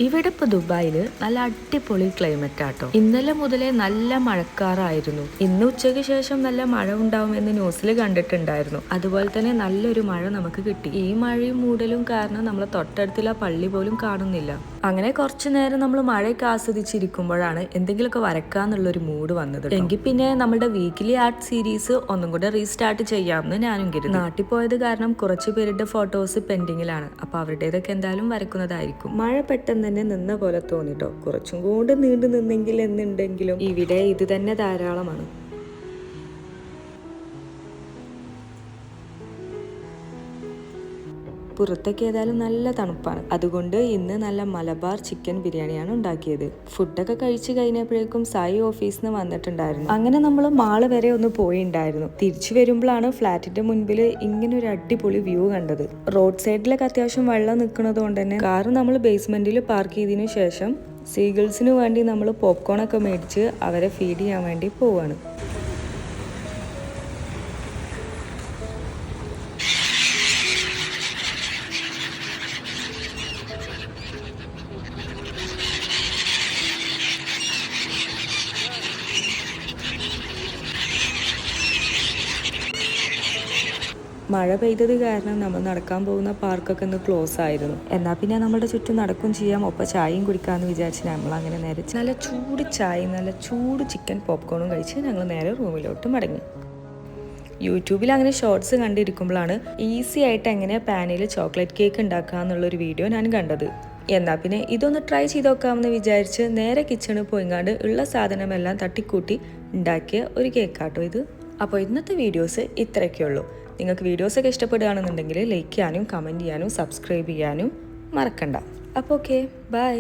ഇവിടെ ഇപ്പോൾ ദുബായിൽ നല്ല അടിപൊളി ക്ലൈമറ്റ് ആട്ടോ. ഇന്നലെ മുതലേ നല്ല മഴക്കാറായിരുന്നു. ഇന്ന് ഉച്ചയ്ക്ക് ശേഷം നല്ല മഴ ഉണ്ടാവുമെന്ന് ന്യൂസിൽ കണ്ടിട്ടുണ്ടായിരുന്നു. അതുപോലെ തന്നെ നല്ലൊരു മഴ നമുക്ക് കിട്ടി. ഈ മഴയും മൂടലും കാരണം നമ്മളെ തൊട്ടടുത്തുള്ള പള്ളി പോലും കാണുന്നില്ല. അങ്ങനെ കുറച്ചു നേരം നമ്മൾ മഴയൊക്കെ ആസ്വദിച്ചിരിക്കുമ്പോഴാണ് എന്തെങ്കിലുമൊക്കെ വരക്കാന്നുള്ളൊരു മൂഡ് വന്നത്. എങ്കിൽ പിന്നെ നമ്മുടെ വീക്കിലി ആർട്ട് സീരീസ് ഒന്നും കൂടെ റീസ്റ്റാർട്ട് ചെയ്യാമെന്ന് ഞാനും കരുതി. നാട്ടിൽ പോയത് കാരണം കുറച്ചു പേരുടെ ഫോട്ടോസ് പെൻഡിങ്ങിലാണ്. അപ്പൊ അവരുടേതൊക്കെ എന്തായാലും വരക്കുന്നതായിരിക്കും. മഴ പെട്ടെന്ന് തന്നെ നിന്ന പോലെ തോന്നിട്ടോ. കുറച്ചും കൂടെ നീണ്ടു നിന്നെങ്കിൽ എന്നുണ്ടെങ്കിലും ഇവിടെ ഇത് തന്നെ ധാരാളമാണ്. പുറത്തൊക്കെ ഏതായാലും നല്ല തണുപ്പാണ്. അതുകൊണ്ട് ഇന്ന് നല്ല മലബാർ ചിക്കൻ ബിരിയാണിയാണ് ഉണ്ടാക്കിയത്. ഫുഡൊക്കെ കഴിച്ചു കഴിഞ്ഞപ്പോഴേക്കും സായി ഓഫീസിൽ നിന്ന് വന്നിട്ടുണ്ടായിരുന്നു. അങ്ങനെ നമ്മൾ മാള് വരെ ഒന്ന് പോയിണ്ടായിരുന്നു. തിരിച്ചു വരുമ്പോഴാണ് ഫ്ലാറ്റിന്റെ മുൻപിൽ ഇങ്ങനെ ഒരു അടിപൊളി വ്യൂ കണ്ടത്. റോഡ് സൈഡിലൊക്കെ അത്യാവശ്യം വെള്ളം നിൽക്കുന്നത് കൊണ്ട് തന്നെ കാറ് നമ്മൾ ബേസ്മെന്റിൽ പാർക്ക് ചെയ്തതിനു ശേഷം സീഗിൾസിന് വേണ്ടി നമ്മൾ പോപ്കോണൊക്കെ മേടിച്ച് അവരെ ഫീഡ് ചെയ്യാൻ വേണ്ടി പോവാണ്. മഴ പെയ്തത് കാരണം നമ്മൾ നടക്കാൻ പോകുന്ന പാർക്കൊക്കെ ഒന്ന് ക്ലോസ് ആയിരുന്നു. എന്നാൽ പിന്നെ നമ്മുടെ ചുറ്റും നടക്കും ചെയ്യാം, ഒപ്പം ചായയും കുടിക്കാമെന്ന് വിചാരിച്ച് നമ്മൾ അങ്ങനെ നേരെ നല്ല ചൂട് ചായയും നല്ല ചൂട് ചിക്കൻ പോപ്കോണും കഴിച്ച് ഞങ്ങൾ നേരെ റൂമിലോട്ട് മടങ്ങി. യൂട്യൂബിൽ അങ്ങനെ ഷോർട്സ് കണ്ടിരിക്കുമ്പോഴാണ് ഈസി ആയിട്ട് എങ്ങനെ പാനിൽ ചോക്ലേറ്റ് കേക്ക് ഉണ്ടാക്കുക എന്നുള്ളൊരു വീഡിയോ ഞാൻ കണ്ടത്. എന്നാൽ പിന്നെ ഇതൊന്ന് ട്രൈ ചെയ്ത് നോക്കാമെന്ന് വിചാരിച്ച് നേരെ കിച്ചണിൽ പോയിങ്ങാണ്ട് ഉള്ള സാധനമെല്ലാം തട്ടിക്കൂട്ടി ഉണ്ടാക്കിയ ഒരു കേക്കാട്ടോ ഇത്. അപ്പോൾ ഇന്നത്തെ വീഡിയോസ് ഇത്രയൊക്കെ ഉള്ളൂ. നിങ്ങൾക്ക് വീഡിയോസൊക്കെ ഇഷ്ടപ്പെടുകയാണെന്നുണ്ടെങ്കിൽ ലൈക്ക് ചെയ്യാനും കമൻറ്റ് ചെയ്യാനും സബ്സ്ക്രൈബ് ചെയ്യാനും മറക്കണ്ട. അപ്പോൾ ഓക്കെ, ബൈ.